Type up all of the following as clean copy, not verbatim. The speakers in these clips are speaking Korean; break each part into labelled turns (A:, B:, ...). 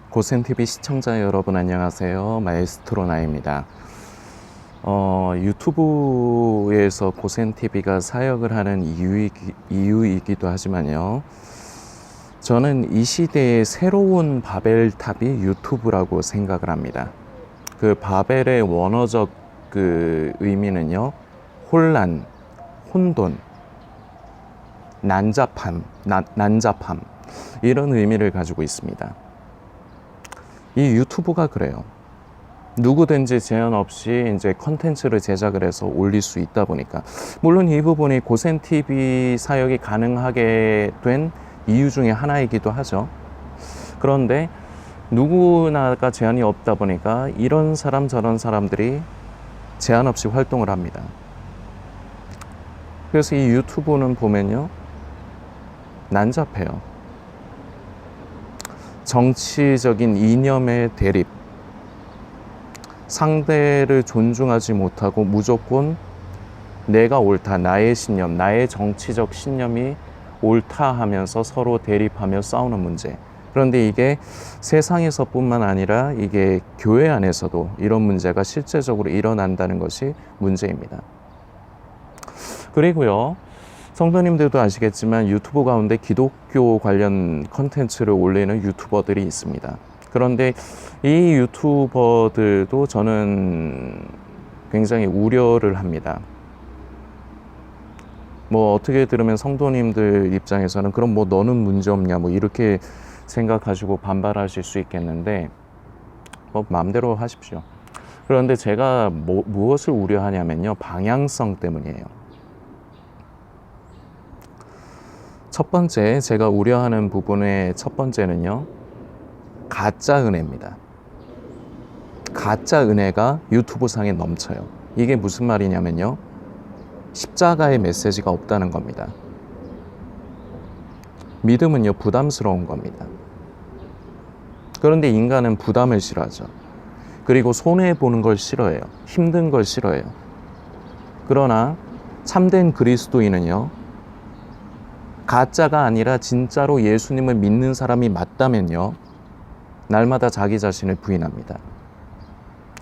A: 고센TV 시청자 여러분 안녕하세요. 마에스트로 나입니다. 유튜브에서 고센TV가 사역을 하는 이유이기도 하지만요. 저는 이 시대의 새로운 바벨탑이 유튜브라고 생각을 합니다. 그 바벨의 원어적 그 의미는요. 혼란, 혼돈, 난잡함 이런 의미를 가지고 있습니다. 이 유튜브가 그래요. 누구든지 제한 없이 이제 컨텐츠를 제작을 해서 올릴 수 있다 보니까, 물론 이 부분이 고센TV 사역이 가능하게 된 이유 중에 하나이기도 하죠. 그런데 누구나가 제한이 없다 보니까 이런 사람 저런 사람들이 제한 없이 활동을 합니다. 그래서 이 유튜브는 보면요, 난잡해요. 정치적인 이념의 대립, 상대를 존중하지 못하고 무조건 내가 옳다, 나의 신념, 나의 정치적 신념이 옳다 하면서 서로 대립하며 싸우는 문제. 그런데 이게 세상에서뿐만 아니라 이게 교회 안에서도 이런 문제가 실제적으로 일어난다는 것이 문제입니다. 그리고요, 성도님들도 아시겠지만 유튜브 가운데 기독교 관련 컨텐츠를 올리는 유튜버들이 있습니다. 그런데 이 유튜버들도 저는 굉장히 우려를 합니다. 뭐 어떻게 들으면 성도님들 입장에서는 그럼 뭐 너는 문제 없냐 뭐 이렇게 생각하시고 반발하실 수 있겠는데, 뭐 마음대로 하십시오. 그런데 제가 무엇을 우려하냐면요, 방향성 때문이에요. 첫 번째, 제가 우려하는 부분의 첫 번째는요, 가짜 은혜입니다. 가짜 은혜가 유튜브 상에 넘쳐요. 이게 무슨 말이냐면요, 십자가의 메시지가 없다는 겁니다. 믿음은요, 부담스러운 겁니다. 그런데 인간은 부담을 싫어하죠. 그리고 손해보는 걸 싫어해요. 힘든 걸 싫어해요. 그러나 참된 그리스도인은요, 가짜가 아니라 진짜로 예수님을 믿는 사람이 맞다면요, 날마다 자기 자신을 부인합니다.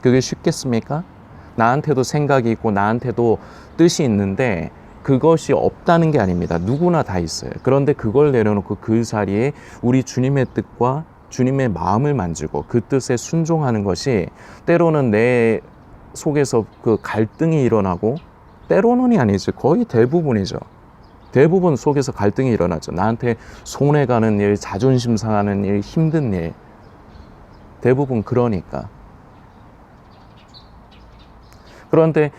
A: 그게 쉽겠습니까? 나한테도 생각이 있고 나한테도 뜻이 있는데 그것이 없다는 게 아닙니다. 누구나 다 있어요. 그런데 그걸 내려놓고 그 자리에 우리 주님의 뜻과 주님의 마음을 만지고 그 뜻에 순종하는 것이, 때로는 내 속에서 그 갈등이 일어나고, 때로는이 아니지, 거의 대부분이죠. 대부분 속에서 갈등이 일어나죠. 나한테 손해가는 일, 자존심 상하는 일, 힘든 일, 대부분 그러니까. 그런데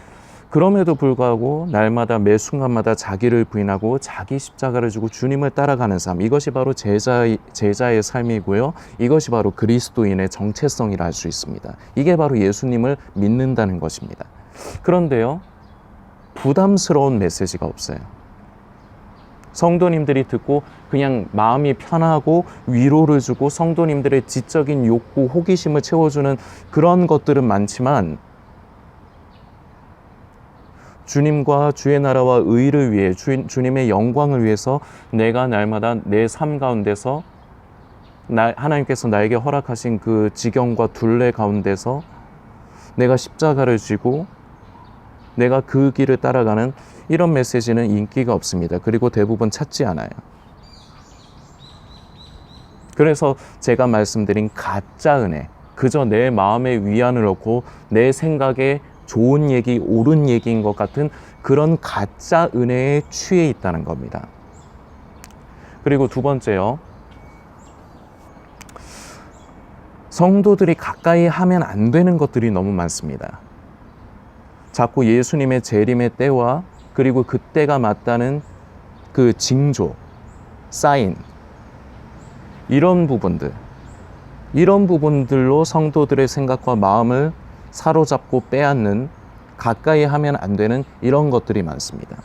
A: 그럼에도 불구하고 날마다 매 순간마다 자기를 부인하고 자기 십자가를 지고 주님을 따라가는 삶, 이것이 바로 제자의 삶이고요. 이것이 바로 그리스도인의 정체성이라 할 수 있습니다. 이게 바로 예수님을 믿는다는 것입니다. 그런데요, 부담스러운 메시지가 없어요. 성도님들이 듣고 그냥 마음이 편하고 위로를 주고 성도님들의 지적인 욕구, 호기심을 채워주는 그런 것들은 많지만, 주님과 주의 나라와 의를 위해, 주님의 영광을 위해서 내가 날마다 내 삶 가운데서 하나님께서 나에게 허락하신 그 지경과 둘레 가운데서 내가 십자가를 지고 내가 그 길을 따라가는 이런 메시지는 인기가 없습니다. 그리고 대부분 찾지 않아요. 그래서 제가 말씀드린 가짜 은혜, 그저 내 마음에 위안을 얻고 내 생각에 좋은 얘기, 옳은 얘기인 것 같은 그런 가짜 은혜에 취해 있다는 겁니다. 그리고 두 번째요, 성도들이 가까이 하면 안 되는 것들이 너무 많습니다. 자꾸 예수님의 재림의 때와 그리고 그때가 맞다는 그 징조, 사인, 이런 부분들로 성도들의 생각과 마음을 사로잡고 빼앗는, 가까이 하면 안 되는 이런 것들이 많습니다.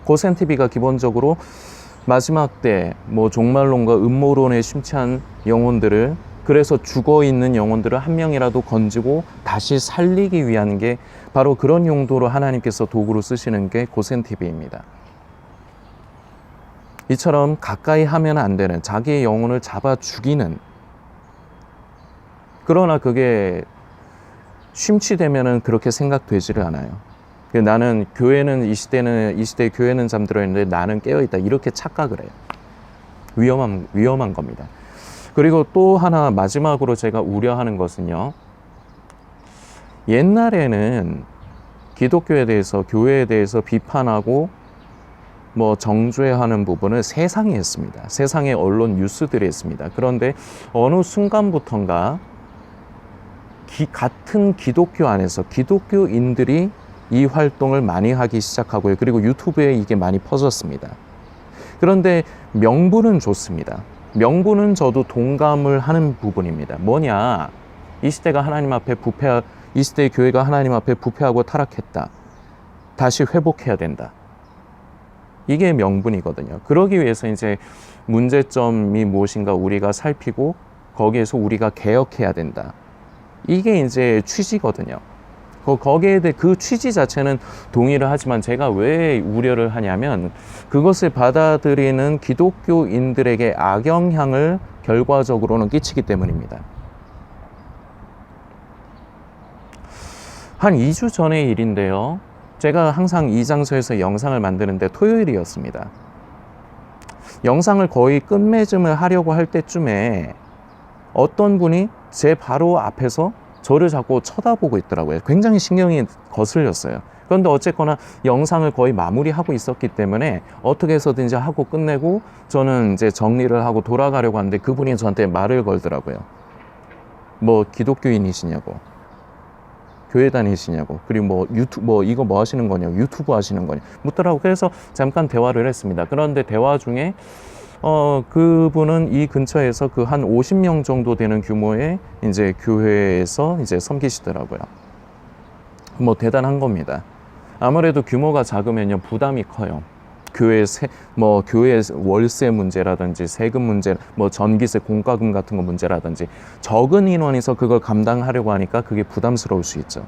A: 고센TV가 기본적으로 마지막 때 종말론과 음모론에 심취한 영혼들을, 그래서 죽어있는 영혼들을 한 명이라도 건지고 다시 살리기 위한 게 바로 그런 용도로 하나님께서 도구로 쓰시는 게 고센TV입니다. 이처럼 가까이 하면 안 되는, 자기의 영혼을 잡아 죽이는 그러나 그게 심취되면은 그렇게 생각되지를 않아요. 나는 교회는 이 시대에 교회는 잠들어 있는데 나는 깨어 있다, 이렇게 착각을 해요. 위험한 겁니다. 그리고 또 하나 마지막으로 제가 우려하는 것은요, 옛날에는 기독교에 대해서, 교회에 대해서 비판하고 뭐 정죄하는 부분을 세상이 했습니다. 세상의 언론 뉴스들이 했습니다. 그런데 어느 순간부턴가 같은 기독교 안에서 기독교인들이 이 활동을 많이 하기 시작하고요. 그리고 유튜브에 이게 많이 퍼졌습니다. 그런데 명분은 좋습니다. 명분은 저도 동감을 하는 부분입니다. 뭐냐? 이 시대가 하나님 앞에 이 시대의 교회가 하나님 앞에 부패하고 타락했다. 다시 회복해야 된다. 이게 명분이거든요. 그러기 위해서 이제 문제점이 무엇인가 우리가 살피고 거기에서 우리가 개혁해야 된다. 이게 이제 취지거든요. 거기에 대해 그 취지 자체는 동의를 하지만 제가 왜 우려를 하냐면 그것을 받아들이는 기독교인들에게 악영향을 결과적으로는 끼치기 때문입니다. 한 2주 전의 일인데요. 제가 항상 이 장소에서 영상을 만드는데 토요일이었습니다. 영상을 거의 끝맺음을 하려고 할 때쯤에 어떤 분이 제 바로 앞에서 저를 자꾸 쳐다보고 있더라고요. 굉장히 신경이 거슬렸어요. 그런데 어쨌거나 영상을 거의 마무리하고 있었기 때문에 어떻게 해서든지 하고 끝내고 저는 이제 정리를 하고 돌아가려고 하는데 그분이 저한테 말을 걸더라고요. 뭐 기독교인이시냐고, 교회 다니시냐고, 그리고 뭐 이거 뭐 하시는 거냐고, 유튜브 하시는 거냐고 묻더라고요. 그래서 잠깐 대화를 했습니다. 그런데 대화 중에 그분은 이 근처에서 그 한 50명 정도 되는 규모의 이제 교회에서 이제 섬기시더라고요. 뭐 대단한 겁니다. 아무래도 규모가 작으면요, 부담이 커요. 교회 월세 문제라든지 세금 문제, 뭐 전기세, 공과금 같은 거 문제라든지 적은 인원에서 그걸 감당하려고 하니까 그게 부담스러울 수 있죠.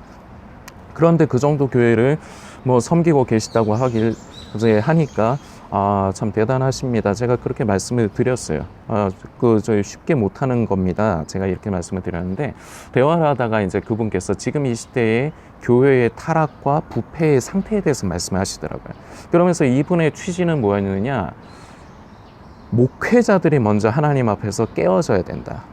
A: 그런데 그 정도 교회를 뭐 섬기고 계시다고 하니까 참 대단하십니다. 제가 그렇게 말씀을 드렸어요. 저희 쉽게 못하는 겁니다. 제가 이렇게 말씀을 드렸는데, 대화를 하다가 이제 그분께서 지금 이 시대의 교회의 타락과 부패의 상태에 대해서 말씀을 하시더라고요. 그러면서 이분의 취지는 뭐였느냐? 목회자들이 먼저 하나님 앞에서 깨어져야 된다.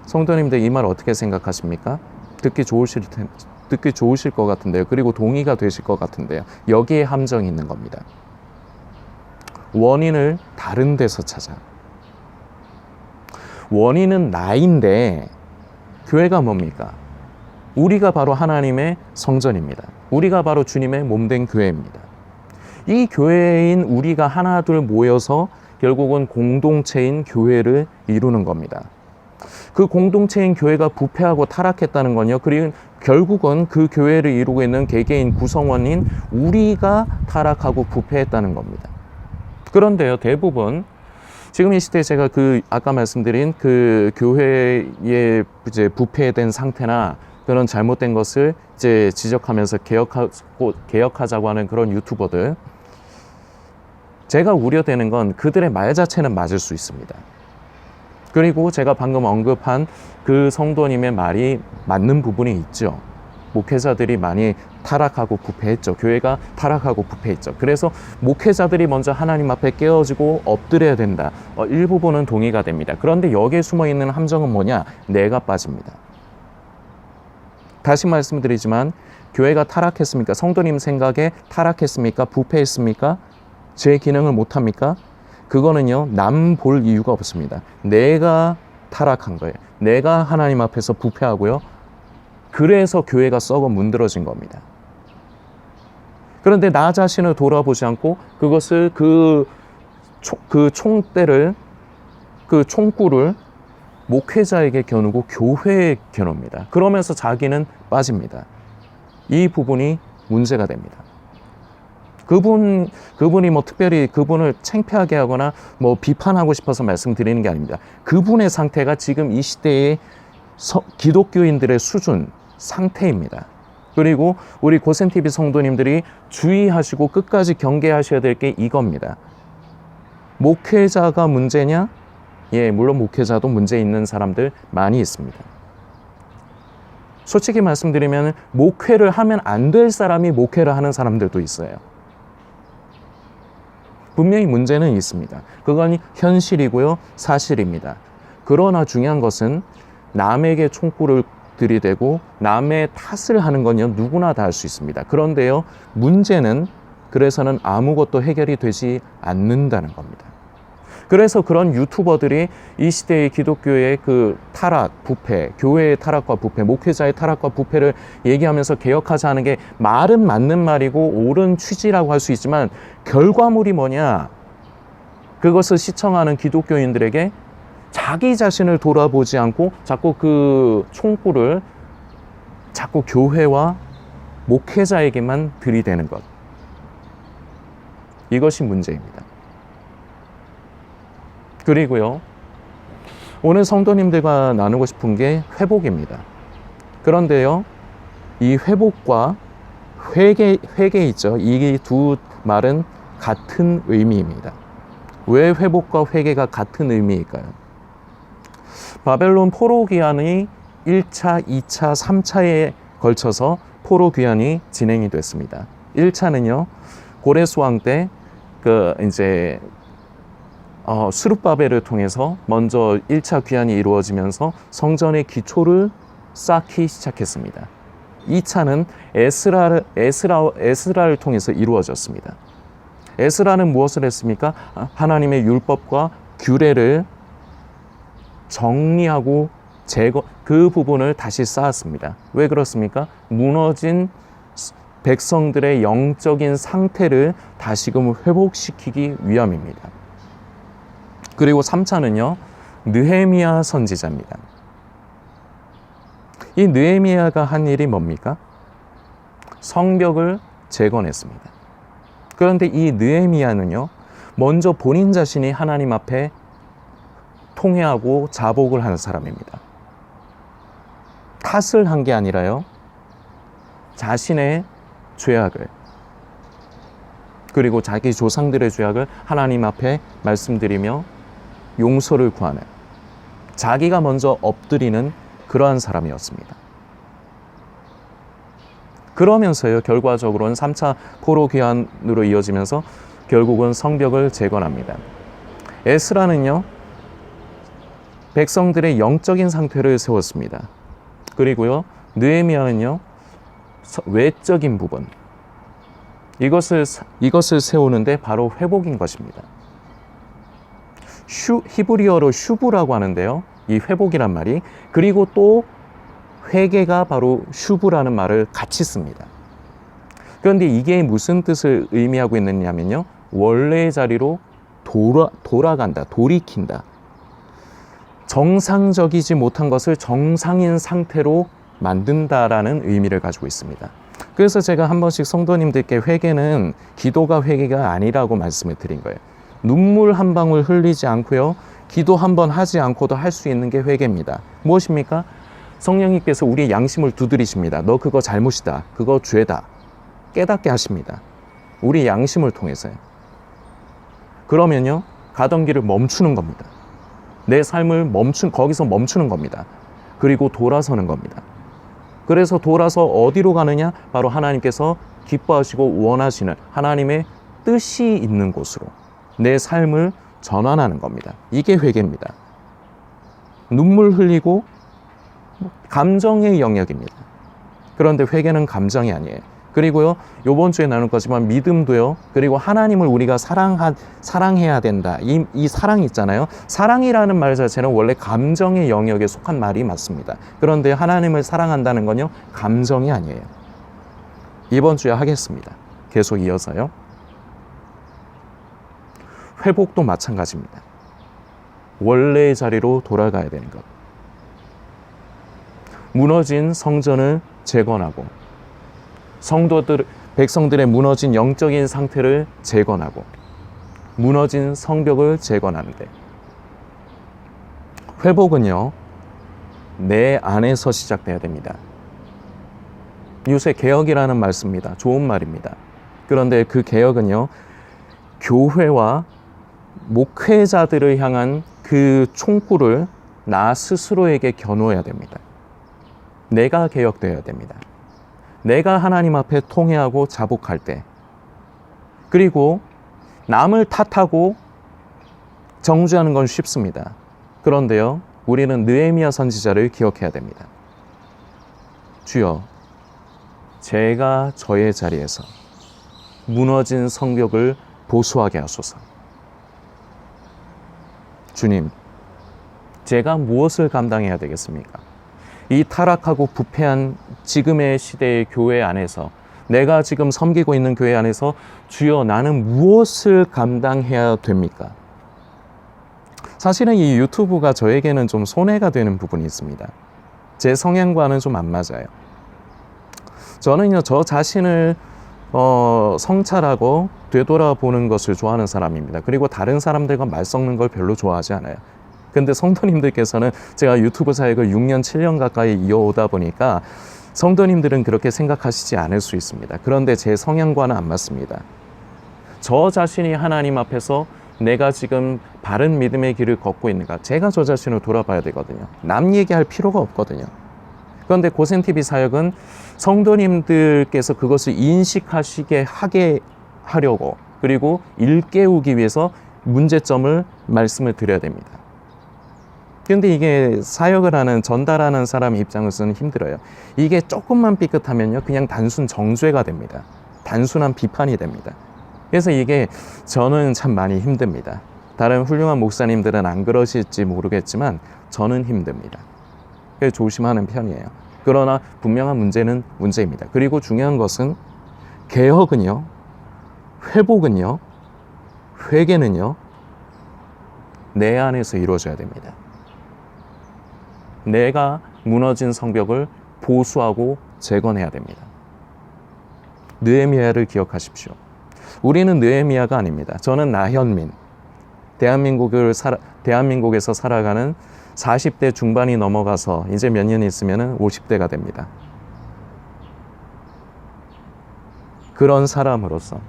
A: 성도님들, 이 말 어떻게 생각하십니까? 듣기 좋으실 것 같은데요. 그리고 동의가 되실 것 같은데요. 여기에 함정이 있는 겁니다. 원인을 다른 데서 찾아. 원인은 나인데 교회가 뭡니까? 우리가 바로 하나님의 성전입니다. 우리가 바로 주님의 몸된 교회입니다. 이 교회인 우리가 하나둘 모여서 결국은 공동체인 교회를 이루는 겁니다. 그 공동체인 교회가 부패하고 타락했다는 건요, 그리고 결국은 그 교회를 이루고 있는 개개인 구성원인 우리가 타락하고 부패했다는 겁니다. 그런데요, 대부분 지금 이 시대에 제가 아까 말씀드린 그 교회의 이제 부패된 상태나 그런 잘못된 것을 이제 지적하면서 개혁하자고 하는 그런 유튜버들, 제가 우려되는 건 그들의 말 자체는 맞을 수 있습니다. 그리고 제가 방금 언급한 그 성도님의 말이 맞는 부분이 있죠. 목회자들이 많이 타락하고 부패했죠. 교회가 타락하고 부패했죠. 그래서 목회자들이 먼저 하나님 앞에 깨어지고 엎드려야 된다. 일부분은 동의가 됩니다. 그런데 여기에 숨어있는 함정은 뭐냐? 내가 빠집니다. 다시 말씀드리지만 교회가 타락했습니까? 성도님 생각에 타락했습니까? 부패했습니까? 제 기능을 못합니까? 그거는요, 남 볼 이유가 없습니다. 내가 타락한 거예요. 내가 하나님 앞에서 부패하고요. 그래서 교회가 썩어 문드러진 겁니다. 그런데 나 자신을 돌아보지 않고 그것을 그 총대를, 그 총구를 목회자에게 겨누고 교회에 겨눕니다. 그러면서 자기는 빠집니다. 이 부분이 문제가 됩니다. 그분이 뭐 특별히 그분을 창피하게 하거나 뭐 비판하고 싶어서 말씀드리는 게 아닙니다. 그분의 상태가 지금 이 시대의 기독교인들의 수준, 상태입니다. 그리고 우리 고센TV 성도님들이 주의하시고 끝까지 경계하셔야 될 게 이겁니다. 목회자가 문제냐? 예, 물론 목회자도 문제 있는 사람들 많이 있습니다. 솔직히 말씀드리면 목회를 하면 안 될 사람이 목회를 하는 사람들도 있어요. 분명히 문제는 있습니다. 그건 현실이고요, 사실입니다. 그러나 중요한 것은 남에게 총구를 들이대고 남의 탓을 하는 건요, 누구나 다 할 수 있습니다. 그런데요, 문제는 그래서는 아무것도 해결이 되지 않는다는 겁니다. 그래서 그런 유튜버들이 이 시대의 기독교의 그 타락, 부패, 교회의 타락과 부패, 목회자의 타락과 부패를 얘기하면서 개혁하자 하는 게 말은 맞는 말이고 옳은 취지라고 할 수 있지만 결과물이 뭐냐? 그것을 시청하는 기독교인들에게 자기 자신을 돌아보지 않고 자꾸 그 총구를 자꾸 교회와 목회자에게만 들이대는 것. 이것이 문제입니다. 그리고요, 오늘 성도님들과 나누고 싶은 게 회복입니다. 그런데요, 이 회복과 회개 있죠. 이 두 말은 같은 의미입니다. 왜 회복과 회개가 같은 의미일까요? 바벨론 포로 귀환이 1차, 2차, 3차에 걸쳐서 포로 귀환이 진행이 됐습니다. 1차는요, 고레스 왕 때 스룹바벨을 통해서 먼저 1차 귀환이 이루어지면서 성전의 기초를 쌓기 시작했습니다. 2차는 에스라를 통해서 이루어졌습니다. 에스라는 무엇을 했습니까? 하나님의 율법과 규례를 정리하고 그 부분을 다시 쌓았습니다. 왜 그렇습니까? 무너진 백성들의 영적인 상태를 다시금 회복시키기 위함입니다. 그리고 3차는요, 느헤미야 선지자입니다. 이 느헤미야가 한 일이 뭡니까? 성벽을 재건했습니다. 그런데 이 느헤미야는요, 먼저 본인 자신이 하나님 앞에 통회하고 자복을 하는 사람입니다. 탓을 한 게 아니라요, 자신의 죄악을, 그리고 자기 조상들의 죄악을 하나님 앞에 말씀드리며 용서를 구하는, 자기가 먼저 엎드리는 그러한 사람이었습니다. 그러면서요, 결과적으로는 3차 포로 귀환으로 이어지면서 결국은 성벽을 재건합니다. 에스라는요, 백성들의 영적인 상태를 세웠습니다. 그리고요, 느헤미야는요, 외적인 부분, 이것을 세우는데 바로 회복인 것입니다. 히브리어로 슈브라고 하는데요, 이 회복이란 말이, 그리고 또 회개가 바로 슈브라는 말을 같이 씁니다. 그런데 이게 무슨 뜻을 의미하고 있느냐면요, 원래의 자리로 돌아간다, 돌이킨다. 정상적이지 못한 것을 정상인 상태로 만든다라는 의미를 가지고 있습니다. 그래서 제가 한 번씩 성도님들께 회개는 기도가 회개가 아니라고 말씀을 드린 거예요. 눈물 한 방울 흘리지 않고요, 기도 한 번 하지 않고도 할 수 있는 게 회개입니다. 무엇입니까? 성령님께서 우리의 양심을 두드리십니다. 너 그거 잘못이다, 그거 죄다, 깨닫게 하십니다. 우리 양심을 통해서요. 그러면요, 가던 길을 멈추는 겁니다. 내 삶을 거기서 멈추는 겁니다. 그리고 돌아서는 겁니다. 그래서 돌아서 어디로 가느냐? 바로 하나님께서 기뻐하시고 원하시는 하나님의 뜻이 있는 곳으로 내 삶을 전환하는 겁니다. 이게 회개입니다. 눈물 흘리고 감정의 영역입니다. 그런데 회개는 감정이 아니에요. 그리고요, 이번 주에 나눌 거지만 믿음도요, 그리고 하나님을 우리가 사랑해야 된다. 이 사랑이 있잖아요. 사랑이라는 말 자체는 원래 감정의 영역에 속한 말이 맞습니다. 그런데 하나님을 사랑한다는 건요, 감정이 아니에요. 이번 주에 하겠습니다. 계속 이어서요. 회복도 마찬가지입니다. 원래의 자리로 돌아가야 되는 것. 무너진 성전을 재건하고, 백성들의 무너진 영적인 상태를 재건하고, 무너진 성벽을 재건하는데, 회복은요, 내 안에서 시작돼야 됩니다. 요새 개혁이라는 말 씁니다. 좋은 말입니다. 그런데 그 개혁은요, 교회와 목회자들을 향한 그 총구를 나 스스로에게 겨누어야 됩니다. 내가 개혁되어야 됩니다. 내가 하나님 앞에 통회하고 자복할 때, 그리고 남을 탓하고 정죄하는 건 쉽습니다. 그런데요, 우리는 느헤미야 선지자를 기억해야 됩니다. 주여, 제가 저의 자리에서 무너진 성벽을 보수하게 하소서. 주님, 제가 무엇을 감당해야 되겠습니까? 이 타락하고 부패한 지금의 시대의 교회 안에서, 내가 지금 섬기고 있는 교회 안에서 주여, 나는 무엇을 감당해야 됩니까? 사실은 이 유튜브가 저에게는 좀 손해가 되는 부분이 있습니다. 제 성향과는 좀 안 맞아요. 저는요, 저 자신을 성찰하고 되돌아보는 것을 좋아하는 사람입니다. 그리고 다른 사람들과 말 섞는 걸 별로 좋아하지 않아요. 근데 성도님들께서는 제가 유튜브 사역을 6년, 7년 가까이 이어오다 보니까 성도님들은 그렇게 생각하시지 않을 수 있습니다. 그런데 제 성향과는 안 맞습니다. 저 자신이 하나님 앞에서 내가 지금 바른 믿음의 길을 걷고 있는가, 제가 저 자신을 돌아봐야 되거든요. 남 얘기할 필요가 없거든요. 그런데 고센TV 사역은 성도님들께서 그것을 인식하시게 하게 하려고, 그리고 일깨우기 위해서 문제점을 말씀을 드려야 됩니다. 그런데 이게 사역을 하는, 전달하는 사람 입장에서는 힘들어요. 이게 조금만 삐끗하면요, 그냥 단순 정죄가 됩니다. 단순한 비판이 됩니다. 그래서 이게 저는 참 많이 힘듭니다. 다른 훌륭한 목사님들은 안 그러실지 모르겠지만 저는 힘듭니다. 그래서 조심하는 편이에요. 그러나 분명한 문제는 문제입니다. 그리고 중요한 것은 개혁은요, 회복은요, 회개는요, 내 안에서 이루어져야 됩니다. 내가 무너진 성벽을 보수하고 재건해야 됩니다. 느헤미야를 기억하십시오. 우리는 느헤미야가 아닙니다. 저는 나현민, 대한민국에서 살아가는 40대 중반이 넘어가서 이제 몇 년 있으면 50대가 됩니다. 그런 사람으로서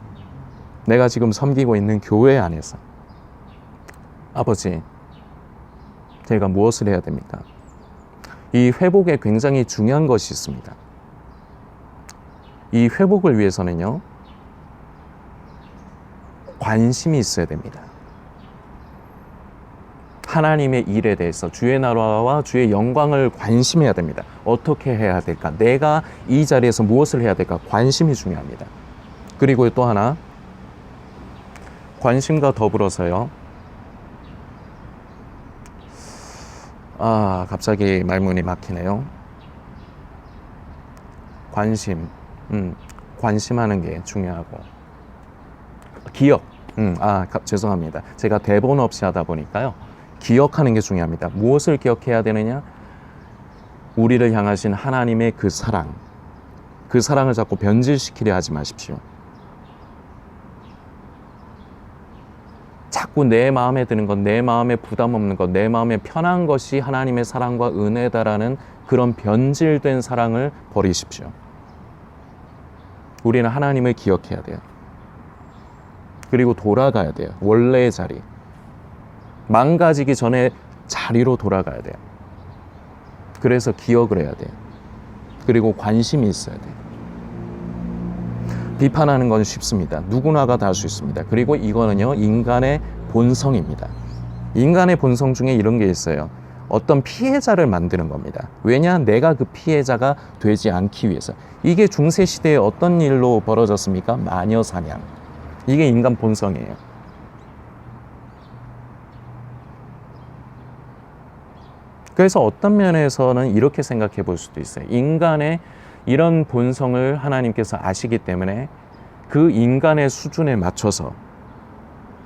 A: 내가 지금 섬기고 있는 교회 안에서, 아버지, 제가 무엇을 해야 됩니까? 이 회복에 굉장히 중요한 것이 있습니다. 이 회복을 위해서는요, 관심이 있어야 됩니다. 하나님의 일에 대해서, 주의 나라와 주의 영광을 관심해야 됩니다. 어떻게 해야 될까? 내가 이 자리에서 무엇을 해야 될까? 관심이 중요합니다. 그리고 또 하나, 관심과 더불어서요, 갑자기 말문이 막히네요. 관심하는 게 중요하고, 기억, 죄송합니다. 제가 대본 없이 하다 보니까요, 기억하는 게 중요합니다. 무엇을 기억해야 되느냐? 우리를 향하신 하나님의 그 사랑을 자꾸 변질시키려 하지 마십시오. 자꾸 내 마음에 드는 것, 내 마음에 부담 없는 것, 내 마음에 편한 것이 하나님의 사랑과 은혜다라는 그런 변질된 사랑을 버리십시오. 우리는 하나님을 기억해야 돼요. 그리고 돌아가야 돼요. 원래의 자리. 망가지기 전에 자리로 돌아가야 돼요. 그래서 기억을 해야 돼요. 그리고 관심이 있어야 돼요. 비판하는 건 쉽습니다. 누구나가 다 할 수 있습니다. 그리고 이거는요, 인간의 본성입니다. 인간의 본성 중에 이런 게 있어요. 어떤 피해자를 만드는 겁니다. 왜냐? 내가 그 피해자가 되지 않기 위해서. 이게 중세시대에 어떤 일로 벌어졌습니까? 마녀 사냥. 이게 인간 본성이에요. 그래서 어떤 면에서는 이렇게 생각해 볼 수도 있어요. 인간의 이런 본성을 하나님께서 아시기 때문에 그 인간의 수준에 맞춰서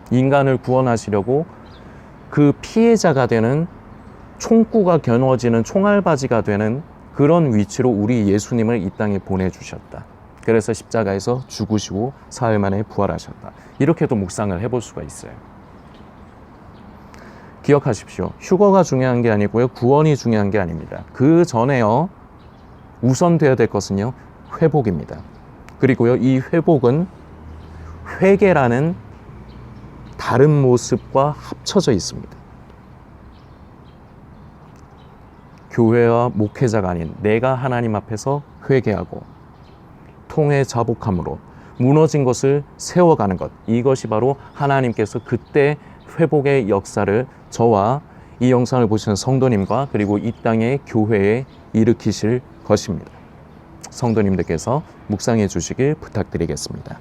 A: 인간을 구원하시려고 그 피해자가 되는, 총구가 겨누어지는 총알바지가 되는 그런 위치로 우리 예수님을 이 땅에 보내주셨다. 그래서 십자가에서 죽으시고 사흘 만에 부활하셨다. 이렇게도 묵상을 해볼 수가 있어요. 기억하십시오. 휴거가 중요한 게 아니고요, 구원이 중요한 게 아닙니다. 그 전에요, 우선되어야 될 것은요, 회복입니다. 그리고요, 이 회복은 회개라는 다른 모습과 합쳐져 있습니다. 교회와 목회자가 아닌 내가 하나님 앞에서 회개하고 통회 자복함으로 무너진 것을 세워가는 것, 이것이 바로 하나님께서 그때 회복의 역사를 저와 이 영상을 보시는 성도님과 그리고 이 땅의 교회에 일으키실 것입니다. 성도님들께서 묵상해 주시길 부탁드리겠습니다.